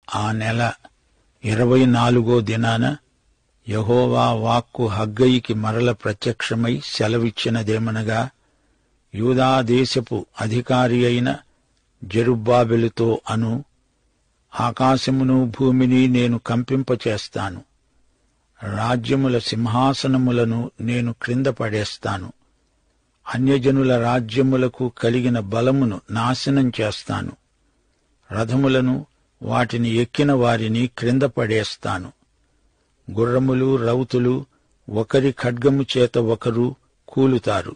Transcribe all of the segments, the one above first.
ఆ నెల 24 దినాన యెహోవా వాక్కు హగ్గయికి మరల ప్రత్యక్షమై సెలవిచ్చినదేమనగా, యూదా దేశపు అధికారి అయిన జెరుబ్బాబెలుతో అను, ఆకాశమును భూమిని నేను కంపింపచేస్తాను. రాజ్యముల సింహాసనములను నేను క్రింద పడేస్తాను. అన్యజనుల రాజ్యములకు కలిగిన బలమును నాశనం చేస్తాను. రథములను, వాటిని ఎక్కిన వారిని క్రింద పడేస్తాను. గుర్రములు, రౌతులు ఒకరి ఖడ్గము చేత ఒకరు కూలుతారు.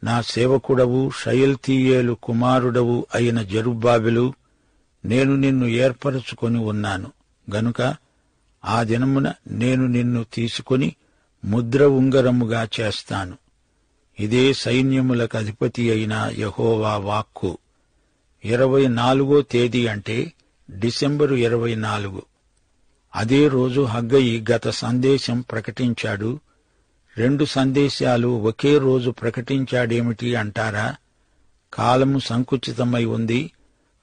నా సేవకుడవు, షయల్తీయేలు కుమారుడవు అయిన జెరుబ్బాబెలు, నేను నిన్ను ఏర్పరచుకొని ఉన్నాను గనుక ఆ దినమున నేను నిన్ను తీసుకొని ముద్ర ఉంగరముగా చేస్తాను. ఇదే సైన్యములకు అధిపతి అయిన యెహోవా వాక్కు. 24 తేదీ అంటే డిసెంబరు 24. అదే రోజు హగ్గయి గత సందేశం ప్రకటించాడు. 2 సందేశాలు ఒకే రోజు ప్రకటించాడేమిటి అంటారా? కాలము సంకుచితమై ఉంది,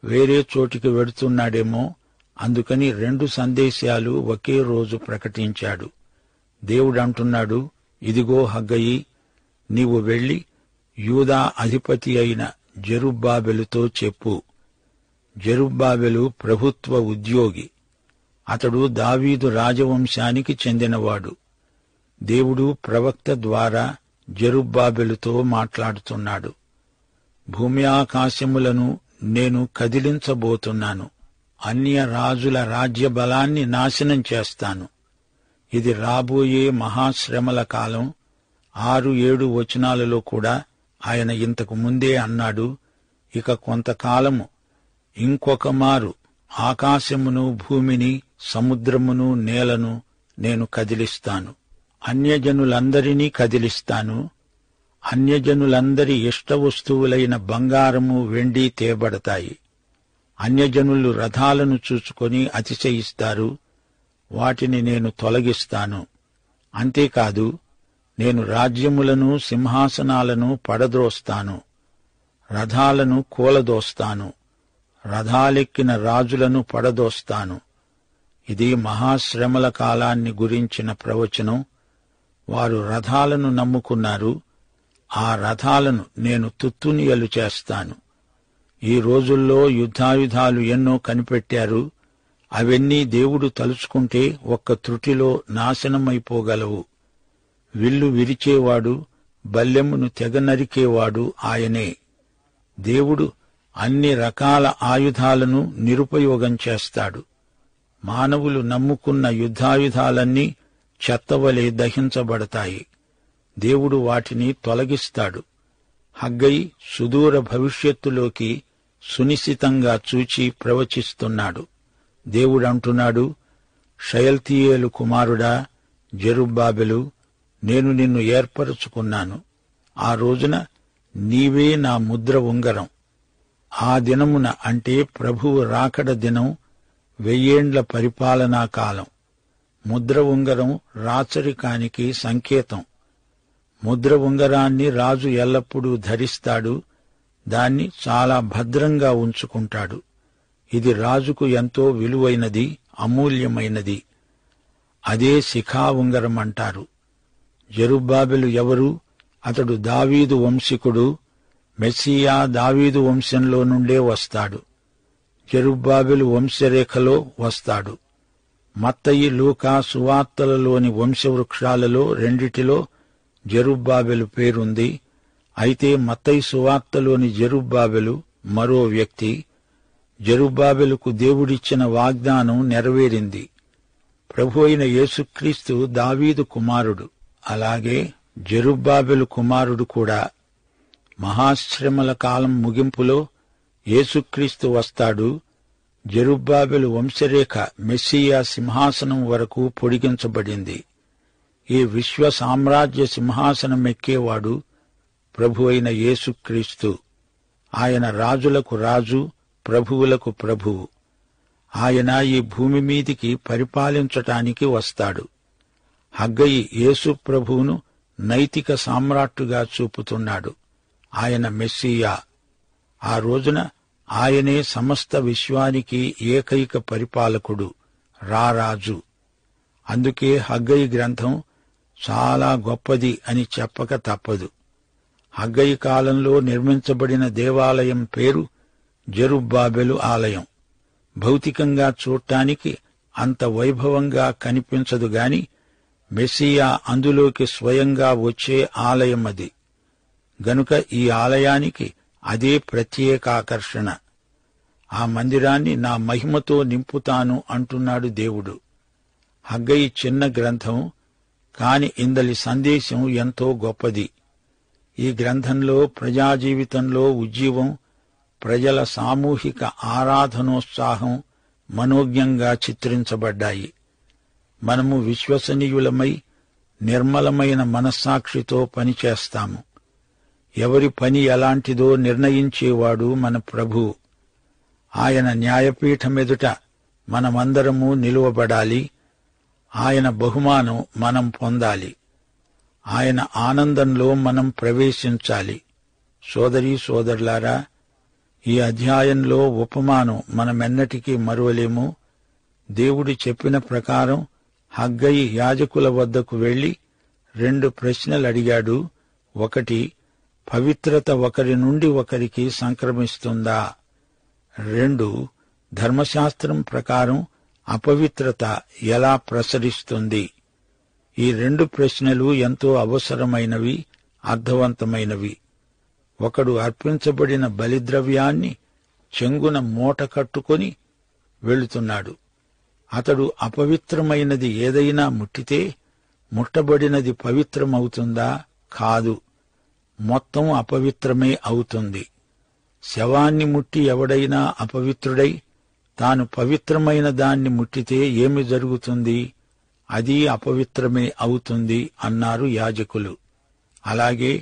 వేరే చోటికి వెడుతున్నాడేమో, అందుకని 2 సందేశాలు ఒకే రోజు ప్రకటించాడు. దేవుడంటున్నాడు, ఇదిగో హగ్గయి, నీవు వెళ్లి యూదా అధిపతి అయిన జెరుబ్బాబెలుతో చెప్పు. జెరుబ్బాబెలు ప్రభుత్వ ఉద్యోగి. అతడు దావీదు రాజవంశానికి చెందినవాడు. దేవుడు ప్రవక్త ద్వారా జెరుబ్బాబెలుతో మాట్లాడుతున్నాడు. భూమి ఆకాశములను నేను కదిలించబోతున్నాను. అన్య రాజుల రాజ్య బలాన్ని నాశనం చేస్తాను. ఇది రాబోయే మహాశ్రమల కాలం. 6-7 వచనాలలో కూడా ఆయన ఇంతకు ముందే అన్నాడు, ఇక కొంతకాలము ఇంకొక మారు ఆకాశమును, భూమిని, సముద్రమును, నేలను నేను కదిలిస్తాను. అన్యజనులందరినీ కదిలిస్తాను. అన్యజనులందరి ఇష్ట వస్తువులైన బంగారము, వెండి తేబడతాయి. అన్యజనులు రథాలను చూచుకొని అతిశయిస్తారు. వాటిని నేను తొలగిస్తాను. అంతేకాదు, నేను రాజ్యములను, సింహాసనాలను పడద్రోస్తాను. రథాలను కూలదోస్తాను. రథాలెక్కిన రాజులను పడదోస్తాను. ఇది మహాశ్రమల కాలాన్ని గురించిన ప్రవచనం. వారు రథాలను నమ్ముకున్నారు. ఆ రథాలను నేను తుత్తునియలు చేస్తాను. ఈ రోజుల్లో యుద్ధాయుధాలు ఎన్నో కనిపెట్టారు. అవన్నీ దేవుడు తలుచుకుంటే ఒక్క త్రుటిలో నాశనమైపోగలవు. విల్లు విరిచేవాడు, బల్లెమును తెగ నరికేవాడు ఆయనే. దేవుడు అన్ని రకాల ఆయుధాలను నిరుపయోగం చేస్తాడు. మానవులు నమ్ముకున్న యుద్ధాయుధాలన్నీ చెత్తవలే దహించబడతాయి. దేవుడు వాటిని తొలగిస్తాడు. హగ్గయి సుదూర భవిష్యత్తులోకి సునిశితంగా చూచి ప్రవచిస్తున్నాడు. దేవుడంటున్నాడు, షయల్తీయేలు కుమారుడా జెరుబ్బాబెలు, నేను నిన్ను ఏర్పరచుకున్నాను. ఆ రోజున నీవే నా ముద్ర ఉంగరం. ఆ దినమున అంటే ప్రభువు రాకడ దినం, 1000 ఏండ్ల పరిపాలనా కాలం. ముద్ర ఉంగరం రాచరికానికి సంకేతం. ముద్ర ఉంగరాన్ని రాజు ఎల్లప్పుడూ ధరిస్తాడు. దాన్ని చాలా భద్రంగా ఉంచుకుంటాడు. ఇది రాజుకు ఎంతో విలువైనది, అమూల్యమైనది. అదే శిఖా ఉంగరం అంటారు. జెరుబ్బాబెలు ఎవరు? అతడు దావీదు వంశీకుడు. మెస్సియా దావీదు వంశంలో నుండే వస్తాడు. జెరుబ్బాబెలు వంశరేఖలో వస్తాడు. మత్తయి, లూకా సువార్తలలోని వంశవృక్షాలలో 2 జెరుబ్బాబెలు పేరుంది. అయితే మత్తయి సువార్తలోని జెరుబ్బాబెలు మరో వ్యక్తి. జెరుబ్బాబెలుకు దేవుడిచ్చిన వాగ్దానం నెరవేరింది. ప్రభు అయిన యేసుక్రీస్తు దావీదు కుమారుడు. అలాగే జెరుబ్బాబెలు కుమారుడు కూడా. మహాశ్రమల కాలం ముగింపులో యేసుక్రీస్తు వస్తాడు. జెరుబ్బాబెలు వంశరేఖ మెస్సియా సింహాసనం వరకు పొడిగించబడింది. ఈ విశ్వ సామ్రాజ్య సింహాసనం ఎక్కేవాడు ప్రభు అయిన యేసుక్రీస్తు. ఆయన రాజులకు రాజు, ప్రభువులకు ప్రభువు. ఆయన ఈ భూమి మీదికి పరిపాలించటానికి వస్తాడు. హగ్గయి యేసు ప్రభువును నైతిక సామ్రాట్టుగా చూపుతున్నాడు. ఆయన మెస్సియా. ఆ రోజున ఆయనే సమస్త విశ్వానికి ఏకైక పరిపాలకుడు, రారాజు. అందుకే హగ్గయి గ్రంథం చాలా గొప్పది అని చెప్పక తప్పదు. హగ్గయి కాలంలో నిర్మించబడిన దేవాలయం పేరు జెరుబ్బాబెలు ఆలయం. భౌతికంగా చూడటానికి అంత వైభవంగా కనిపించదు గాని మెస్సియా అందులోకి స్వయంగా వచ్చే ఆలయం అది. గనుక ఈ ఆలయానికి అదే ప్రత్యేకాకర్షణ. ఆ మందిరాన్ని నా మహిమతో నింపుతాను అంటున్నాడు దేవుడు. హగ్గయి చిన్న గ్రంథం, కాని ఇందలి సందేశం ఎంతో గొప్పది. ఈ గ్రంథంలో ప్రజాజీవితంలో ఉజ్జీవం, ప్రజల సామూహిక ఆరాధనోత్సాహం మనోజ్ఞంగా చిత్రించబడ్డాయి. మనము విశ్వసనీయులమై నిర్మలమైన మనస్సాక్షితో పనిచేస్తాము. ఎవరి పని ఎలాంటిదో నిర్ణయించేవాడు మన ప్రభువు. ఆయన న్యాయపీఠమెదుట మనమందరము నిలువబడాలి. ఆయన బహుమానం మనం పొందాలి. ఆయన ఆనందంలో మనం ప్రవేశించాలి. సోదరీ సోదరులారా, ఈ అధ్యాయంలో ఉపమానం మనమెన్నటికీ మరువలేము. దేవుడు చెప్పిన ప్రకారం హగ్గయి యాజకుల వద్దకు వెళ్లి 2 ప్రశ్నలు అడిగాడు. 1, పవిత్రత ఒకరి నుండి ఒకరికి సంక్రమిస్తుందా? 2, ధర్మశాస్త్రం ప్రకారం అపవిత్రత ఎలా ప్రసరిస్తుంది? ఈ 2 ప్రశ్నలు ఎంతో అవసరమైనవి, అర్థవంతమైనవి. ఒకడు అర్పించబడిన బలిద్రవ్యాన్ని చెంగున మూట కట్టుకొని వెళుతున్నాడు. అతడు అపవిత్రమైనది ఏదైనా ముట్టితే ముట్టబడినది పవిత్రమవుతుందా? కాదు, మొత్తం అపవిత్రమే అవుతుంది. శవాన్ని ముట్టి ఎవడైనా అపవిత్రుడై తాను పవిత్రమైన దాన్ని ముట్టితే ఏమి జరుగుతుంది? అది అపవిత్రమే అవుతుంది అన్నారు యాజకులు. అలాగే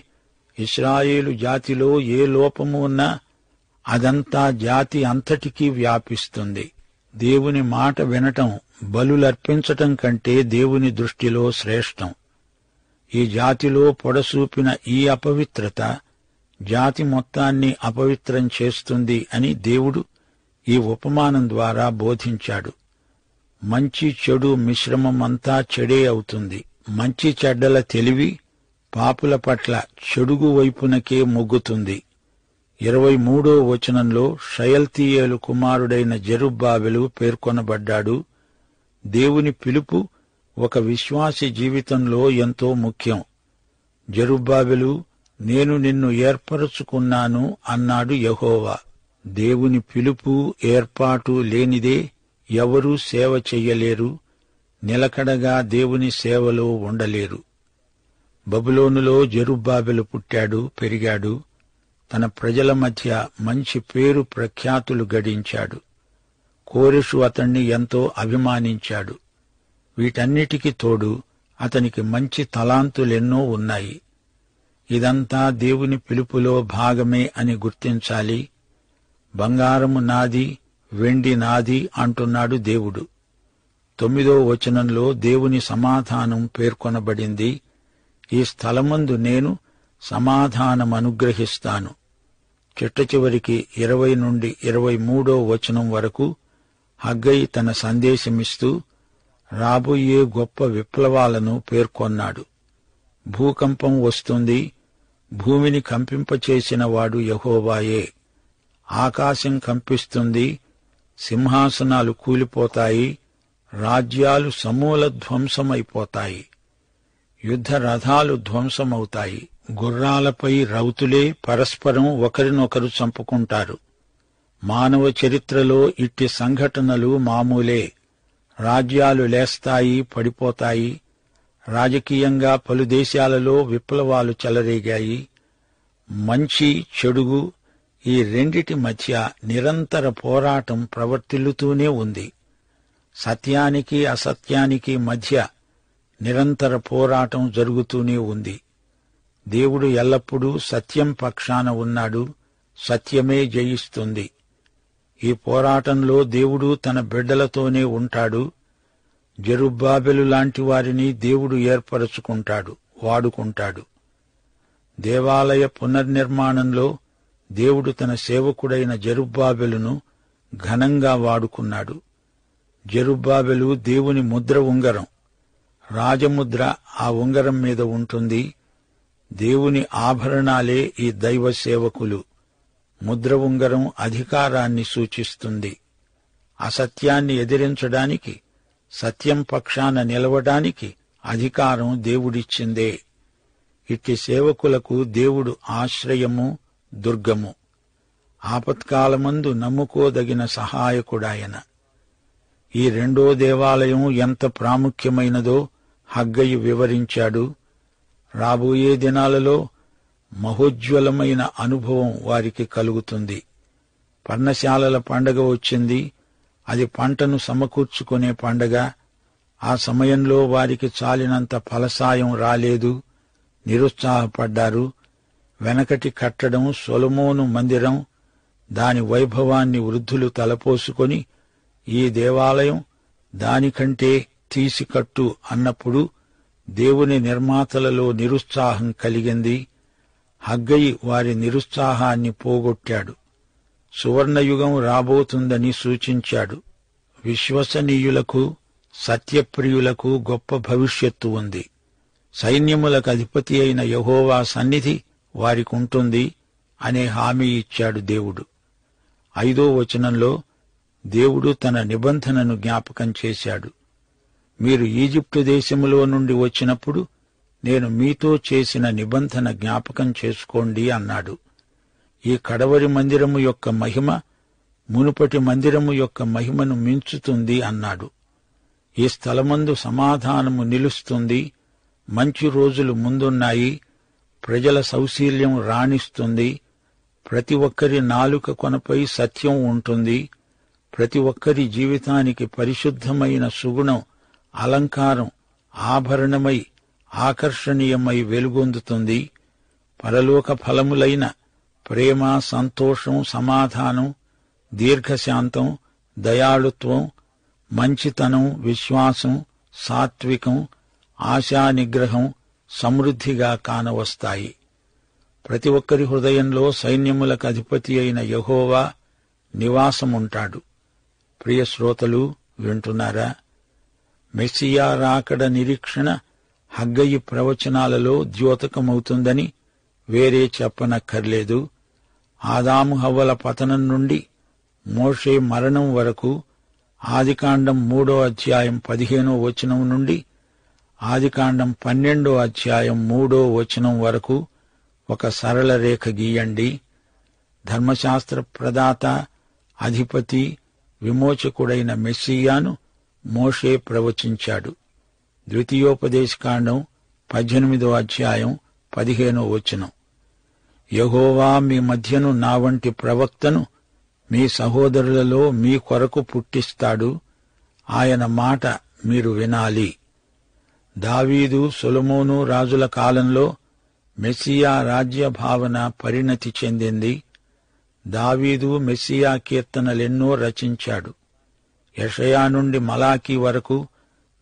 ఇశ్రాయేలు జాతిలో ఏ లోపము ఉన్నా అదంతా జాతి అంతటికీ వ్యాపిస్తుంది. దేవుని మాట వినటం బలులర్పించటం కంటే దేవుని దృష్టిలో శ్రేష్టం. ఈ జాతిలో పొడసూపిన ఈ అపవిత్రత జాతి మొత్తాన్ని అపవిత్రం చేస్తుంది అని దేవుడు ఈ ఉపమానం ద్వారా బోధించాడు. మంచి చెడు మిశ్రమం అంతా చెడే అవుతుంది. మంచి చెడ్డల తెలివి పాపుల పట్ల చెడుగు వైపునకే మొగ్గుతుంది. 23వ వచనంలో షయల్తీయేలు కుమారుడైన జెరుబ్బాబెలు పేర్కొనబడ్డాడు. దేవుని పిలుపు ఒక విశ్వాసి జీవితంలో ఎంతో ముఖ్యం. జెరుబ్బాబెలు, నేను నిన్ను ఏర్పరచుకున్నాను అన్నాడు యెహోవా. దేవుని పిలుపు, ఏర్పాటు లేనిదే ఎవరూ సేవ చెయ్యలేరు, నిలకడగా దేవుని సేవలో ఉండలేరు. బబులోనులో జెరుబ్బాబెలు పుట్టాడు, పెరిగాడు. తన ప్రజల మధ్య మంచి పేరు ప్రఖ్యాతులు గడించాడు. కోరెషు అతణ్ణి ఎంతో అభిమానించాడు. వీటన్నిటికీ తోడు అతనికి మంచి తలాంతులెన్నో ఉన్నాయి. ఇదంతా దేవుని పిలుపులో భాగమే అని గుర్తించాలి. బంగారము నాది, వెండి నాది అంటున్నాడు దేవుడు. 9వ వచనంలో దేవుని సమాధానం పేర్కొనబడింది. ఈ స్థలమందు నేను సమాధానమనుగ్రహిస్తాను. చిట్టచివరికి 20 నుండి 23వ వచనం వరకు హగ్గయి తన సందేశమిస్తూ రాబోయే గొప్ప విప్లవాలను పేర్కొన్నాడు. భూకంపం వస్తుంది. భూమిని కంపింపచేసిన వాడు యెహోవాయే. ఆకాశం కంపిస్తుంది. సింహాసనాలు కూలిపోతాయి. రాజ్యాలు సమూల ధ్వంసమైపోతాయి. యుద్ధ రథాలు ధ్వంసమవుతాయి. గుర్రాలపై రౌతులే పరస్పరం ఒకరినొకరు చంపుకుంటారు. మానవ చరిత్రలో ఇట్టి సంఘటనలు మామూలే. రాజ్యాలు లేస్తాయి, పడిపోతాయి. రాజకీయంగా పలు దేశాలలో విప్లవాలు చెలరేగాయి. మంచి చెడుగు ఈ రెండిటి మధ్య నిరంతర పోరాటం ప్రవర్తిల్లుతూనే ఉంది. సత్యానికి అసత్యానికి మధ్య నిరంతర పోరాటం జరుగుతూనే ఉంది. దేవుడు ఎల్లప్పుడూ సత్యం పక్షాన ఉన్నాడు. సత్యమే జయిస్తుంది. ఈ పోరాటంలో దేవుడు తన బిడ్డలతోనే ఉంటాడు. జెరుబ్బాబెలు లాంటి వారిని దేవుడు ఏర్పరచుకుంటాడు, వాడుకుంటాడు. దేవాలయ పునర్నిర్మాణంలో దేవుడు తన సేవకుడైన జెరుబ్బాబెలును ఘనంగా వాడుకున్నాడు. జెరుబ్బాబెలు దేవుని ముద్ర ఉంగరం. రాజముద్ర ఆ ఉంగరం మీద ఉంటుంది. దేవుని ఆభరణాలే ఈ దైవ సేవకులు. ముద్ర ఉంగరం అధికారాన్ని సూచిస్తుంది. అసత్యాన్ని ఎదిరించడానికి, సత్యం పక్షాన నిలవడానికి అధికారం దేవుడిచ్చిందే. ఇట్టి సేవకులకు దేవుడు ఆశ్రయము, దుర్గము. ఆపత్కాలమందు నమ్ముకోదగిన సహాయకుడాయన. ఈ రెండో దేవాలయం ఎంత ప్రాముఖ్యమైనదో హగ్గయి వివరించాడు. రాబోయే దినాలలో మహోజ్వలమైన అనుభవం వారికి కలుగుతుంది. పర్ణశాలల పండగ వచ్చింది. అది పంటను సమకూర్చుకునే పండగ. ఆ సమయంలో వారికి చాలినంత ఫలసాయం రాలేదు. నిరుత్సాహపడ్డారు. వెనకటి కట్టడం సొలొమోను మందిరం, దాని వైభవాన్ని వృద్ధులు తలపోసుకొని ఈ దేవాలయం దానికంటే తీసికట్టు అన్నప్పుడు దేవుని నిర్మాతలలో నిరుత్సాహం కలిగింది. హగ్గయి వారి నిరుత్సాహాన్ని పోగొట్టాడు. సువర్ణయుగం రాబోతుందని సూచించాడు. విశ్వసనీయులకు, సత్యప్రియులకు గొప్ప భవిష్యత్తు ఉంది. సైన్యములకు అధిపతి అయిన యెహోవా సన్నిధి వారికుంటుంది అనే హామీ ఇచ్చాడు దేవుడు. 5వ వచనంలో దేవుడు తన నిబంధనను జ్ఞాపకం చేశాడు. మీరు ఈజిప్టు దేశములో నుండి వచ్చినప్పుడు నేను మీతో చేసిన నిబంధన జ్ఞాపకం చేసుకోండి అన్నాడు. ఈ కడవరి మందిరము యొక్క మహిమ మునుపటి మందిరము యొక్క మహిమను మించుతుంది అన్నాడు. ఈ స్థలమందు సమాధానము నిలుస్తుంది. మంచి రోజులు ముందున్నాయి. ప్రజల సౌశీల్యం రాణిస్తుంది. ప్రతి ఒక్కరి నాలుక కొనపై సత్యం ఉంటుంది. ప్రతి ఒక్కరి జీవితానికి పరిశుద్ధమైన సుగుణం, అలంకారం, ఆభరణమై ఆకర్షణీయమై వెలుగొందుతుంది. పరలోక ఫలములైన ప్రేమ, సంతోషం, సమాధానం, దీర్ఘశాంతం, దయాళుత్వం, మంచితనం, విశ్వాసం, సాత్వికం, ఆశానిగ్రహం సమృద్ధిగా కానవస్తాయి. ప్రతి ఒక్కరి హృదయంలో సైన్యములకు అధిపతి అయిన యెహోవా నివాసముంటాడు. ప్రియ శ్రోతలు, వింటున్నారా? మెస్సియా రాకడ నిరీక్షణ హగ్గయి ప్రవచనాలలో ద్యోతకమవుతుందని వేరే చెప్పనక్కర్లేదు. ఆదాము హవ్వల పతనం నుండి మోషే మరణం వరకు, ఆదికాండం 3వ అధ్యాయం 15వ వచనం నుండి ఆదికాండం 12వ అధ్యాయం 3వ వచనం వరకు ఒక సరళ రేఖ గీయండి. ధర్మశాస్త్ర ప్రదాత, అధిపతి, విమోచకుడైన మెస్సియాను మోషే ప్రవచించాడు. ద్వితీయోపదేశకాండం 18వ అధ్యాయం 15వ వచనం. యెహోవా మీ మధ్యను నా వంటి ప్రవక్తను మీ సహోదరులలో మీ కొరకు పుట్టిస్తాడు. ఆయన మాట మీరు వినాలి. దావీదు, సొలొమోను రాజుల కాలంలో మెస్సియా రాజ్య భావన పరిణతి చెందింది. దావీదు మెస్సియా కీర్తనలెన్నో రచించాడు. యెషయా నుండి మలాకీ వరకు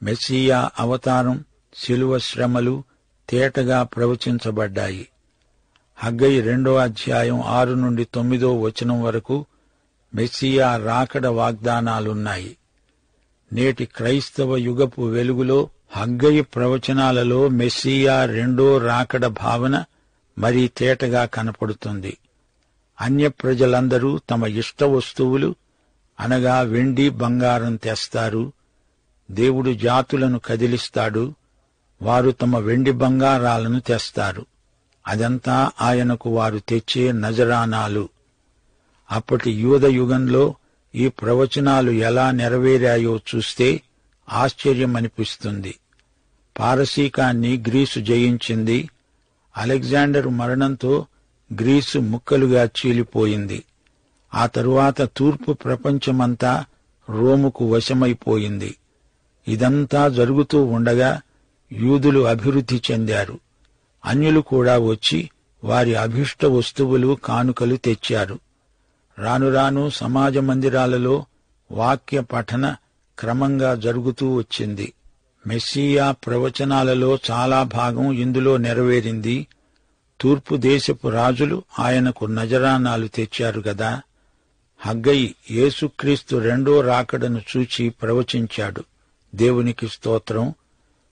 మెస్సియా అవతారం, శిలువ శ్రమలు తేటగా ప్రవచించబడ్డాయి. హగ్గయి 2వ అధ్యాయం 6 నుండి 9వ వచనం వరకు మెస్సియా రాకడ వాగ్దానాలున్నాయి. నేటి క్రైస్తవ యుగపు వెలుగులో హగ్గయి ప్రవచనాలలో మెస్సియా రెండో రాకడ భావన మరీ తేటగా కనపడుతుంది. అన్య ప్రజలందరూ తమ ఇష్ట వస్తువులు అనగా వెండి, బంగారం తెస్తారు. దేవుడు జాతులను కదిలిస్తాడు. వారు తమ వెండి బంగారాలను తెస్తారు. అదంతా ఆయనకు వారు తెచ్చే నజరానాలు. అప్పటి యూద యుగంలో ఈ ప్రవచనాలు ఎలా నెరవేరాయో చూస్తే ఆశ్చర్యమనిపిస్తుంది. పారసీకాన్ని గ్రీసు జయించింది. అలెగ్జాండరు మరణంతో గ్రీసు ముక్కలుగా చీలిపోయింది. ఆ తరువాత తూర్పు ప్రపంచమంతా రోముకు వశమైపోయింది. ఇదంతా జరుగుతూ ఉండగా యూదులు అభివృద్ధి చెందారు. అన్యులు కూడా వచ్చి వారి అభిష్ట వస్తువులు, కానుకలు తెచ్చారు. రాను రాను సమాజ మందిరాలలో వాక్య పఠన క్రమంగా జరుగుతూ వచ్చింది. మెస్సియా ప్రవచనాలలో చాలా భాగం ఇందులో నెరవేరింది. తూర్పు దేశపు రాజులు ఆయనకు నజరానాలు తెచ్చారు గదా. హగ్గయి యేసుక్రీస్తు రెండో రాకడను చూచి ప్రవచించాడు. దేవునికి స్తోత్రం.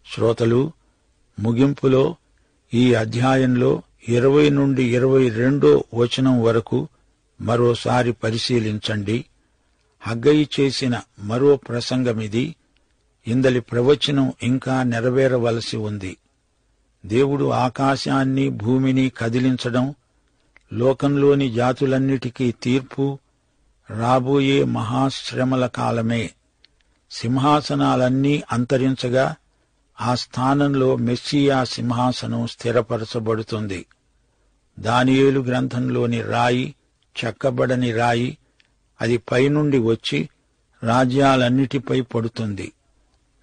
శ్రోతలు, ముగింపులో ఈ అధ్యాయంలో 20 నుండి 22 వచనం వరకు మరోసారి పరిశీలించండి. హగ్గయి చేసిన మరో ప్రసంగమిది. ఇందలి ప్రవచనం ఇంకా నెరవేరవలసి ఉంది. దేవుడు ఆకాశాన్ని భూమిని కదిలించడం, లోకంలోని జాతులన్నిటికీ తీర్పు, రాబోయే మహాశ్రమల కాలమే. సింహాసనాలన్నీ అంతరించగా ఆ స్థానంలో మెస్సియా సింహాసనం స్థిరపరచబడుతుంది. దానియేలు గ్రంథంలోని రాయి చెక్కబడని రాయి. అది పైనుండి వచ్చి రాజ్యాలన్నిటిపై పడుతుంది.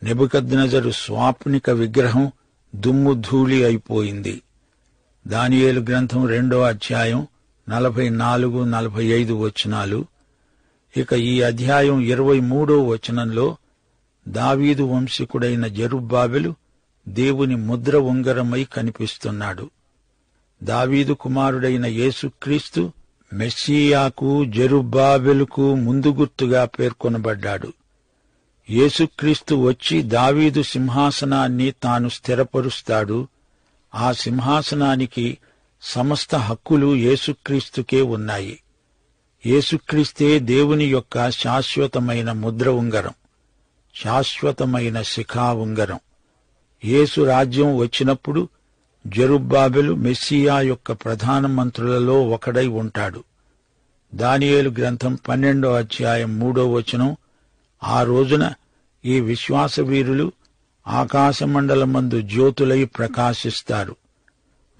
నెబుకద్నెజరు స్వాప్నిక విగ్రహం దుమ్ము ధూళి అయిపోయింది. దానియేలు గ్రంథం 2వ అధ్యాయం 44-45 వచనాలు. ఇక ఈ అధ్యాయం 23వ వచనంలో దావీదు వంశీకుడైన జెరుబ్బాబెలు దేవుని ముద్ర ఉంగరమై కనిపిస్తున్నాడు. దావీదు కుమారుడైన యేసుక్రీస్తు మెస్సియాకు జెరుబ్బాబెలుకు ముందు గుర్తుగా పేర్కొనబడ్డాడు. యేసుక్రీస్తు వచ్చి దావీదు సింహాసనాన్ని తాను స్థిరపరుస్తాడు. ఆ సింహాసనానికి సమస్త హక్కులు యేసుక్రీస్తుకే ఉన్నాయి. యేసుక్రీస్తే దేవుని యొక్క శాశ్వతమైన ముద్ర ఉంగరం, శాశ్వతమైన శిఖా ఉంగరం. యేసు రాజ్యం వచ్చినప్పుడు జెరుబ్బాబెలు మెస్సియా యొక్క ప్రధానమంత్రులలో ఒకడై ఉంటాడు. దానియేలు గ్రంథం 12వ అధ్యాయం 3వ వచనం. ఆ రోజున ఈ విశ్వాసవీరులు ఆకాశమండలమందు జ్యోతులై ప్రకాశిస్తారు.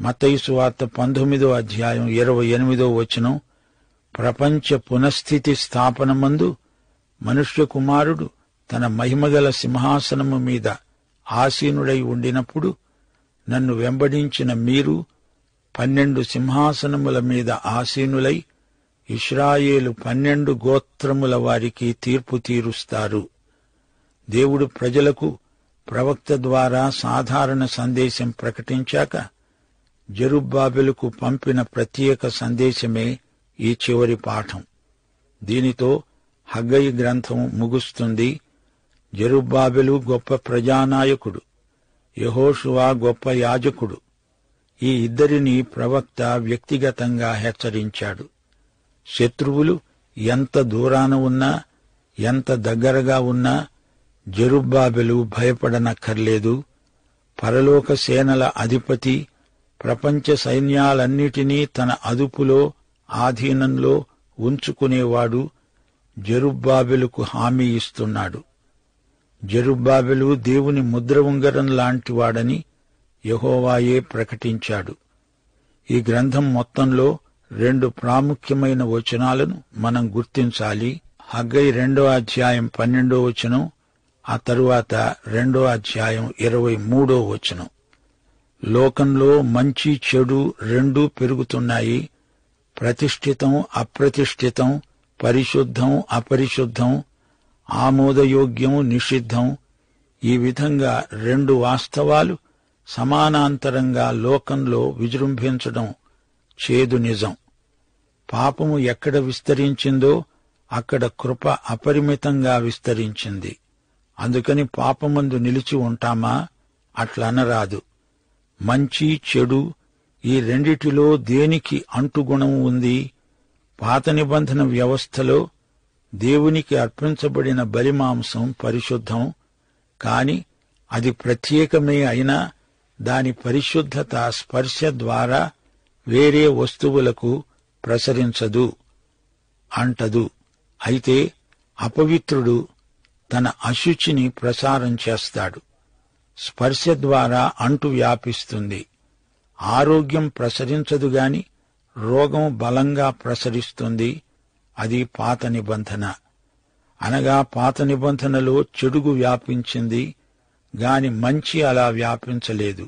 మత్తయి సువార్త 19వ అధ్యాయం 28వ వచనం. ప్రపంచ పునఃస్థితి స్థాపనమందు మనుష్య కుమారుడు తన మహిమగల సింహాసనము మీద ఆసీనుడై ఉండినప్పుడు నన్ను వెంబడించిన మీరు 12 సింహాసనముల మీద ఆసీనులై ఇశ్రాయేలు 12 గోత్రముల వారికి తీర్పు తీరుస్తారు. దేవుడు ప్రజలకు ప్రవక్త ద్వారా సాధారణ సందేశం ప్రకటించాక జెరుబ్బాబెలుకు పంపిన ప్రత్యేక సందేశమే ఈ చివరి పాఠం. దీనితో హగ్గయి గ్రంథం ముగుస్తుంది. జెరుబ్బాబెలు గొప్ప ప్రజానాయకుడు, యెహోషువ గొప్ప యాజకుడు. ఈ ఇద్దరిని ప్రవక్త వ్యక్తిగతంగా హెచ్చరించాడు. శత్రువులు ఎంత దూరాన ఉన్నా, ఎంత దగ్గరగా ఉన్నా జెరుబ్బాబెలు భయపడనక్కర్లేదు. పరలోక సేనల అధిపతి ప్రపంచ సైన్యాలన్నిటినీ తన అదుపులో, ఆధీనంలో ఉంచుకునేవాడు జెరుబ్బాబెలుకు హామీ ఇస్తున్నాడు. జెరుబ్బాబెలు దేవుని ముద్ర ఉంగరం లాంటివాడని యెహోవాయే ప్రకటించాడు. ఈ గ్రంథం మొత్తంలో 2 ప్రాముఖ్యమైన వచనాలను మనం గుర్తించాలి. హగ్గయి 2వ అధ్యాయం 12వ వచనం, ఆ తరువాత 2వ అధ్యాయం 23వ వచనం. లోకంలో మంచి చెడు రెండూ పెరుగుతున్నాయి. ప్రతిష్ఠితం అప్రతిష్ఠితం, పరిశుద్ధం అపరిశుద్ధం, ఆమోదయోగ్యం నిషిద్ధం, ఈ విధంగా 2 వాస్తవాలు సమానాంతరంగా లోకంలో విజృంభించడం చేదు నిజం. పాపము ఎక్కడ విస్తరించిందో అక్కడ కృప అపరిమితంగా విస్తరించింది. అందుకని పాపమందు నిలిచి ఉంటామా? అట్లనరాదు. మంచి చెడు ఈ రెండిటిలో దేనికి అంటుగుణం ఉంది? పాత నిబంధన వ్యవస్థలో దేవునికి అర్పించబడిన బలిమాంసం పరిశుద్ధం. కాని అది ప్రత్యేకమే అయినా దాని పరిశుద్ధత స్పర్శ ద్వారా వేరే వస్తువులకు ప్రసరించదు, అంటదు. అయితే అపవిత్రుడు తన అశుచిని ప్రసారం చేస్తాడు. స్పర్శ ద్వారా అంటు వ్యాపిస్తుంది. ఆరోగ్యం ప్రసరించదుగాని రోగం బలంగా ప్రసరిస్తుంది. అది పాత నిబంధన. అనగా పాత నిబంధనలో చెడుగు వ్యాపించింది గాని మంచి అలా వ్యాపించలేదు.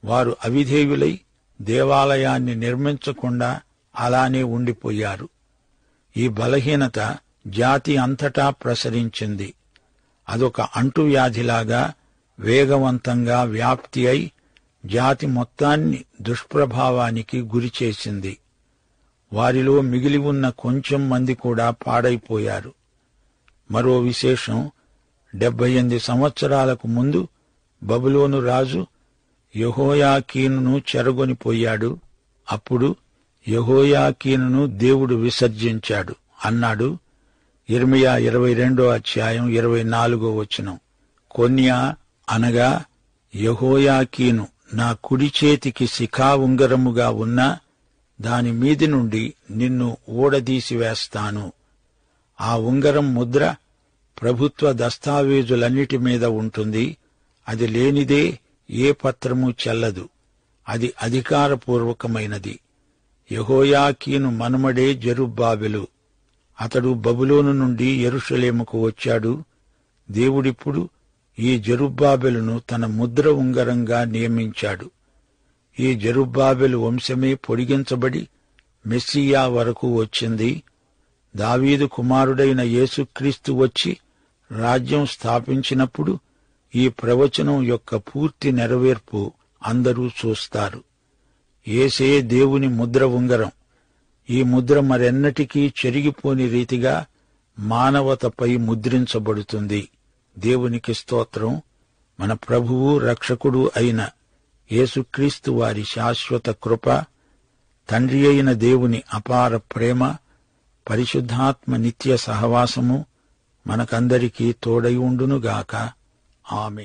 వారు అవిధేయులై దేవాలయాన్ని నిర్మించకుండా అలానే ఉండిపోయారు. ఈ బలహీనత జాతి అంతటా ప్రసరించింది. అదొక అంటువ్యాధిలాగా వేగవంతంగా వ్యాప్తి అయి జాతి మొత్తాన్ని దుష్ప్రభావానికి గురిచేసింది. వారిలో మిగిలి ఉన్న కొంచెం మంది కూడా పాడైపోయారు. మరో విశేషం, 78 సంవత్సరాలకు ముందు బబులోను రాజు యెహోయాకీనును చెరగొనిపోయాడు. అప్పుడు యెహోయాకీనును దేవుడు విసర్జించాడు అన్నాడు యిర్మీయా 22:24. కొన్యా అనగా యెహోయాకీను నా కుడి చేతికి శిఖా ఉంగరముగా ఉన్నా దాని మీది నుండి నిన్ను ఊడదీసివేస్తాను. ఆ ఉంగరం ముద్ర ప్రభుత్వ దస్తావేజులన్నిటి మీద ఉంటుంది. అది లేనిదే ఏ పత్రము చెల్లదు. అది అధికారపూర్వకమైనది. యెహోయాకీను మనుమడే జెరుబ్బాబెలు. అతడు బబులోను నుండి యెరూషలేముకు వచ్చాడు. దేవుడిప్పుడు ఈ జెరుబ్బాబెలును తన ముద్ర ఉంగరంగా నియమించాడు. ఈ జెరుబ్బాబెలు వంశమే పొడిగించబడి మెస్సియా వరకు వచ్చింది. దావీదు కుమారుడైన యేసుక్రీస్తు వచ్చి రాజ్యం స్థాపించినప్పుడు ఈ ప్రవచనం యొక్క పూర్తి నెరవేర్పు అందరూ చూస్తారు. యేసే దేవుని ముద్ర ఉంగరం. ఈ ముద్ర మరెన్నటికీ చెరిగిపోని రీతిగా మానవతపై ముద్రించబడుతుంది. దేవునికి స్తోత్రం. మన ప్రభువు రక్షకుడు అయిన యేసుక్రీస్తు వారి శాశ్వత కృప, తండ్రి అయిన దేవుని అపార ప్రేమ, పరిశుద్ధాత్మ నిత్య సహవాసము మనకందరికీ తోడై ఉండునుగాక. ఆమేన్.